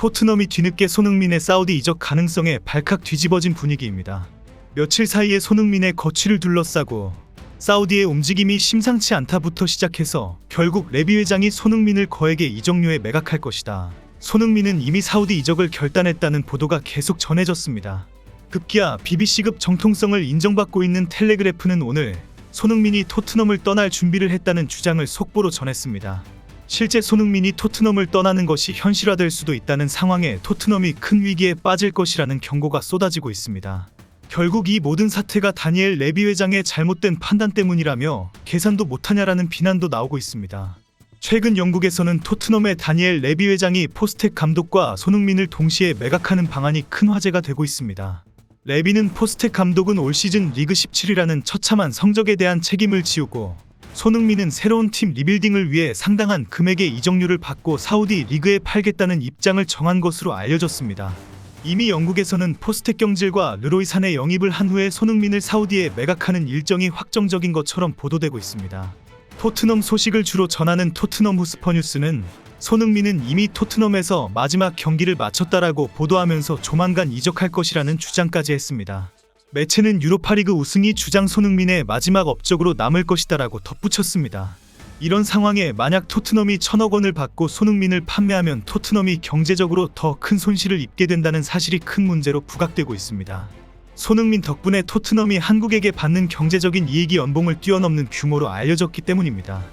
토트넘이 뒤늦게 손흥민의 사우디 이적 가능성에 발칵 뒤집어진 분위기입니다. 며칠 사이에 손흥민의 거취를 둘러싸고 사우디의 움직임이 심상치 않다부터 시작해서 결국 레비 회장이 손흥민을 거액의 이적료에 매각할 것이다. 손흥민은 이미 사우디 이적을 결단했다는 보도가 계속 전해졌습니다. 급기야 BBC급 정통성을 인정받고 있는 텔레그래프는 오늘 손흥민이 토트넘을 떠날 준비를 했다는 주장을 속보로 전했습니다. 실제 손흥민이 토트넘을 떠나는 것이 현실화될 수도 있다는 상황에 토트넘이 큰 위기에 빠질 것이라는 경고가 쏟아지고 있습니다. 결국 이 모든 사태가 다니엘 레비 회장의 잘못된 판단 때문이라며 계산도 못하냐라는 비난도 나오고 있습니다. 최근 영국에서는 토트넘의 다니엘 레비 회장이 포스텍 감독과 손흥민을 동시에 매각하는 방안이 큰 화제가 되고 있습니다. 레비는 포스텍 감독은 올 시즌 리그 17위라는 처참한 성적에 대한 책임을 지우고 손흥민은 새로운 팀 리빌딩을 위해 상당한 금액의 이적료를 받고 사우디 리그에 팔겠다는 입장을 정한 것으로 알려졌습니다. 이미 영국에서는 포스텍 경질과 르로이 사네 영입을 한 후에 손흥민을 사우디에 매각하는 일정이 확정적인 것처럼 보도되고 있습니다. 토트넘 소식을 주로 전하는 토트넘 후스퍼 뉴스는 손흥민은 이미 토트넘에서 마지막 경기를 마쳤다라고 보도하면서 조만간 이적할 것이라는 주장까지 했습니다. 매체는 유로파리그 우승이 주장 손흥민의 마지막 업적으로 남을 것이다라고 덧붙였습니다. 이런 상황에 만약 토트넘이 1,000억 원을 받고 손흥민을 판매하면 토트넘이 경제적으로 더 큰 손실을 입게 된다는 사실이 큰 문제로 부각되고 있습니다. 손흥민 덕분에 토트넘이 한국에게 받는 경제적인 이익이 연봉을 뛰어넘는 규모로 알려졌기 때문입니다.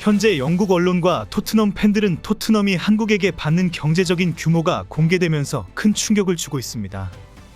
현재 영국 언론과 토트넘 팬들은 토트넘이 한국에게 받는 경제적인 규모가 공개되면서 큰 충격을 주고 있습니다.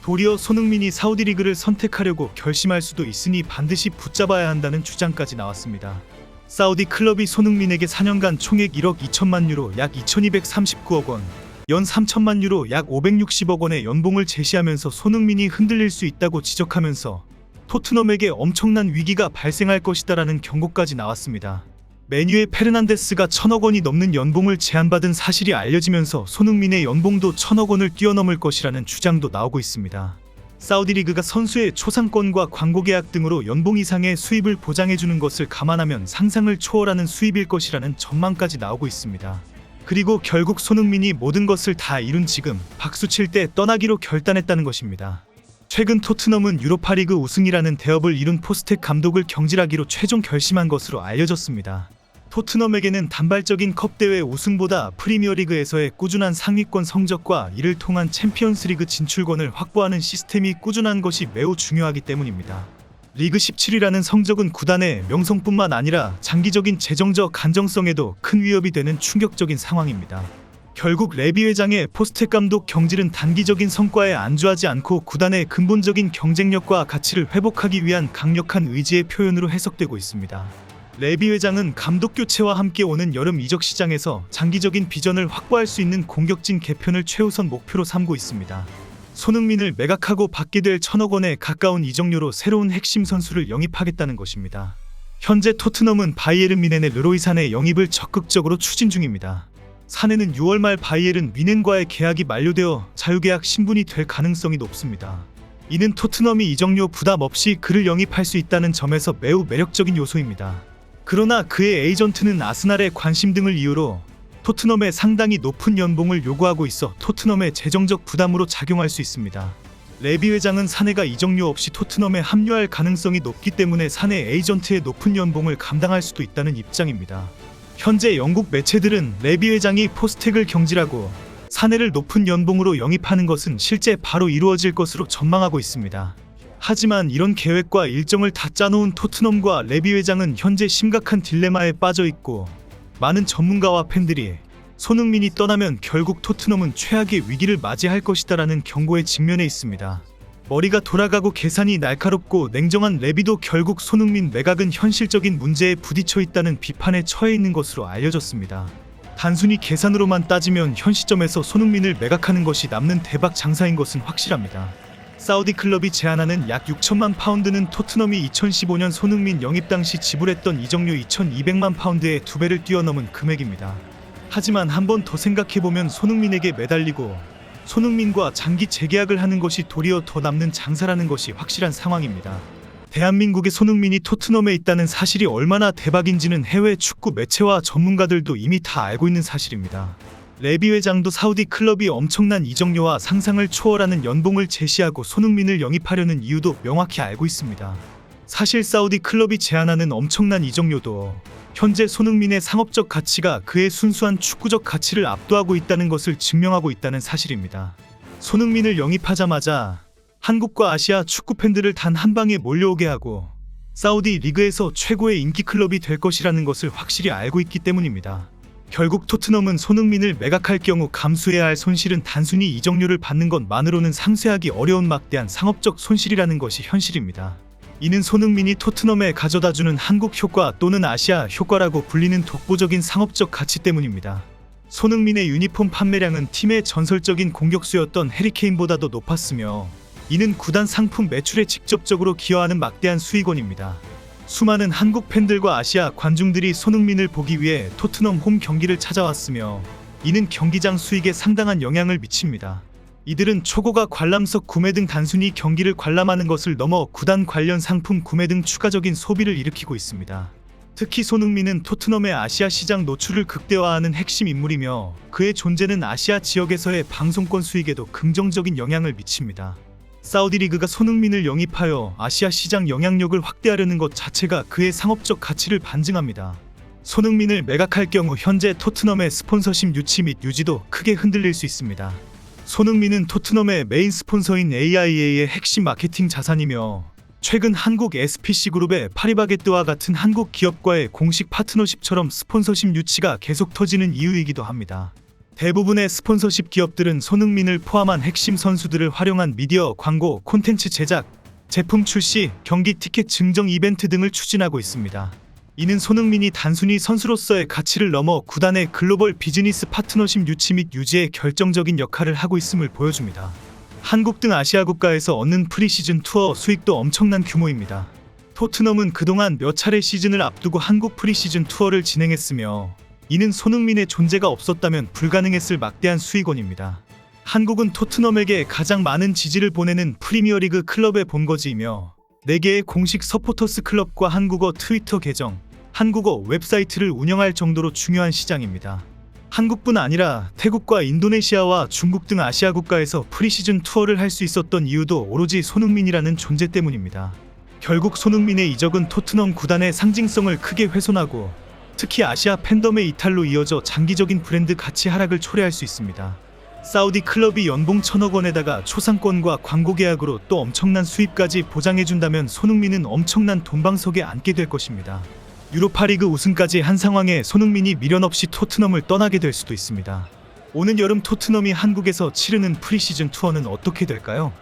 도리어 손흥민이 사우디 리그를 선택하려고 결심할 수도 있으니 반드시 붙잡아야 한다는 주장까지 나왔습니다. 사우디 클럽이 손흥민에게 4년간 총액 1억 2천만 유로 약 2239억 원, 연 3천만 유로 약 560억 원의 연봉을 제시하면서 손흥민이 흔들릴 수 있다고 지적하면서 토트넘에게 엄청난 위기가 발생할 것이다라는 경고까지 나왔습니다. 맨유의 페르난데스가 1,000억 원이 넘는 연봉을 제안받은 사실이 알려지면서 손흥민의 연봉도 1,000억 원을 뛰어넘을 것이라는 주장도 나오고 있습니다. 사우디 리그가 선수의 초상권과 광고 계약 등으로 연봉 이상의 수입을 보장해주는 것을 감안하면 상상을 초월하는 수입일 것이라는 전망까지 나오고 있습니다. 그리고 결국 손흥민이 모든 것을 다 이룬 지금 박수칠 때 떠나기로 결단했다는 것입니다. 최근 토트넘은 유로파리그 우승이라는 대업을 이룬 포스텍 감독을 경질하기로 최종 결심한 것으로 알려졌습니다. 토트넘에게는 단발적인 컵대회 우승보다 프리미어리그에서의 꾸준한 상위권 성적과 이를 통한 챔피언스리그 진출권을 확보하는 시스템이 꾸준한 것이 매우 중요하기 때문입니다. 리그 17위라는 성적은 구단의 명성뿐만 아니라 장기적인 재정적 안정성에도 큰 위협이 되는 충격적인 상황입니다. 결국 레비 회장의 포스텍 감독 경질은 단기적인 성과에 안주하지 않고 구단의 근본적인 경쟁력과 가치를 회복하기 위한 강력한 의지의 표현으로 해석되고 있습니다. 레비 회장은 감독 교체와 함께 오는 여름 이적 시장에서 장기적인 비전을 확보할 수 있는 공격진 개편을 최우선 목표로 삼고 있습니다. 손흥민을 매각하고 받게 될 1,000억 원에 가까운 이적료로 새로운 핵심 선수를 영입하겠다는 것입니다. 현재 토트넘은 바이에른 뮌헨의 르로이 사네 영입을 적극적으로 추진 중입니다. 사네는 6월 말 바이에른 뮌헨과의 계약이 만료되어 자유계약 신분이 될 가능성이 높습니다. 이는 토트넘이 이적료 부담 없이 그를 영입할 수 있다는 점에서 매우 매력적인 요소입니다. 그러나 그의 에이전트는 아스날의 관심 등을 이유로 토트넘에 상당히 높은 연봉을 요구하고 있어 토트넘의 재정적 부담으로 작용할 수 있습니다. 레비 회장은 사네가 이적료 없이 토트넘에 합류할 가능성이 높기 때문에 사네 에이전트의 높은 연봉을 감당할 수도 있다는 입장입니다. 현재 영국 매체들은 레비 회장이 포스텍을 경질하고 사네를 높은 연봉으로 영입하는 것은 실제 바로 이루어질 것으로 전망하고 있습니다. 하지만 이런 계획과 일정을 다 짜놓은 토트넘과 레비 회장은 현재 심각한 딜레마에 빠져 있고 많은 전문가와 팬들이 손흥민이 떠나면 결국 토트넘은 최악의 위기를 맞이할 것이다라는 경고에 직면해 있습니다. 머리가 돌아가고 계산이 날카롭고 냉정한 레비도 결국 손흥민 매각은 현실적인 문제에 부딪혀 있다는 비판에 처해 있는 것으로 알려졌습니다. 단순히 계산으로만 따지면 현 시점에서 손흥민을 매각하는 것이 남는 대박 장사인 것은 확실합니다. 사우디 클럽이 제안하는 약 6천만 파운드는 토트넘이 2015년 손흥민 영입 당시 지불했던 이적료 2,200만 파운드의 2배를 뛰어넘은 금액입니다. 하지만 한 번 더 생각해보면 손흥민에게 매달리고 손흥민과 장기 재계약을 하는 것이 도리어 더 남는 장사라는 것이 확실한 상황입니다. 대한민국의 손흥민이 토트넘에 있다는 사실이 얼마나 대박인지는 해외 축구 매체와 전문가들도 이미 다 알고 있는 사실입니다. 레비 회장도 사우디 클럽이 엄청난 이적료와 상상을 초월하는 연봉을 제시하고 손흥민을 영입하려는 이유도 명확히 알고 있습니다. 사실 사우디 클럽이 제안하는 엄청난 이적료도 현재 손흥민의 상업적 가치가 그의 순수한 축구적 가치를 압도하고 있다는 것을 증명하고 있다는 사실입니다. 손흥민을 영입하자마자 한국과 아시아 축구 팬들을 단 한 방에 몰려오게 하고 사우디 리그에서 최고의 인기 클럽이 될 것이라는 것을 확실히 알고 있기 때문입니다. 결국 토트넘은 손흥민을 매각할 경우 감수해야 할 손실은 단순히 이적료를 받는 것만으로는 상쇄하기 어려운 막대한 상업적 손실이라는 것이 현실입니다. 이는 손흥민이 토트넘에 가져다주는 한국 효과 또는 아시아 효과라고 불리는 독보적인 상업적 가치 때문입니다. 손흥민의 유니폼 판매량은 팀의 전설적인 공격수였던 해리케인보다도 높았으며 이는 구단 상품 매출에 직접적으로 기여하는 막대한 수익원입니다. 수많은 한국 팬들과 아시아 관중들이 손흥민을 보기 위해 토트넘 홈 경기를 찾아왔으며 이는 경기장 수익에 상당한 영향을 미칩니다. 이들은 초고가 관람석 구매 등 단순히 경기를 관람하는 것을 넘어 구단 관련 상품 구매 등 추가적인 소비를 일으키고 있습니다. 특히 손흥민은 토트넘의 아시아 시장 노출을 극대화하는 핵심 인물이며 그의 존재는 아시아 지역에서의 방송권 수익에도 긍정적인 영향을 미칩니다. 사우디 리그가 손흥민을 영입하여 아시아 시장 영향력을 확대하려는 것 자체가 그의 상업적 가치를 반증합니다. 손흥민을 매각할 경우 현재 토트넘의 스폰서십 유치 및 유지도 크게 흔들릴 수 있습니다. 손흥민은 토트넘의 메인 스폰서인 AIA의 핵심 마케팅 자산이며 최근 한국 SPC그룹의 파리바게뜨와 같은 한국 기업과의 공식 파트너십처럼 스폰서십 유치가 계속 터지는 이유이기도 합니다. 대부분의 스폰서십 기업들은 손흥민을 포함한 핵심 선수들을 활용한 미디어, 광고, 콘텐츠 제작, 제품 출시, 경기 티켓 증정 이벤트 등을 추진하고 있습니다. 이는 손흥민이 단순히 선수로서의 가치를 넘어 구단의 글로벌 비즈니스 파트너십 유치 및 유지에 결정적인 역할을 하고 있음을 보여줍니다. 한국 등 아시아 국가에서 얻는 프리시즌 투어 수익도 엄청난 규모입니다. 토트넘은 그동안 몇 차례 시즌을 앞두고 한국 프리시즌 투어를 진행했으며 이는 손흥민의 존재가 없었다면 불가능했을 막대한 수익원입니다. 한국은 토트넘에게 가장 많은 지지를 보내는 프리미어리그 클럽의 본거지이며 4개의 공식 서포터스 클럽과 한국어 트위터 계정, 한국어 웹사이트를 운영할 정도로 중요한 시장입니다. 한국뿐 아니라 태국과 인도네시아와 중국 등 아시아 국가에서 프리시즌 투어를 할 수 있었던 이유도 오로지 손흥민이라는 존재 때문입니다. 결국 손흥민의 이적은 토트넘 구단의 상징성을 크게 훼손하고 특히 아시아 팬덤의 이탈로 이어져 장기적인 브랜드 가치 하락을 초래할 수 있습니다. 사우디 클럽이 연봉 1,000억 원에다가 초상권과 광고 계약으로 또 엄청난 수입까지 보장해준다면 손흥민은 엄청난 돈방석에 앉게 될 것입니다. 유로파리그 우승까지 한 상황에 손흥민이 미련 없이 토트넘을 떠나게 될 수도 있습니다. 오는 여름 토트넘이 한국에서 치르는 프리시즌 투어는 어떻게 될까요?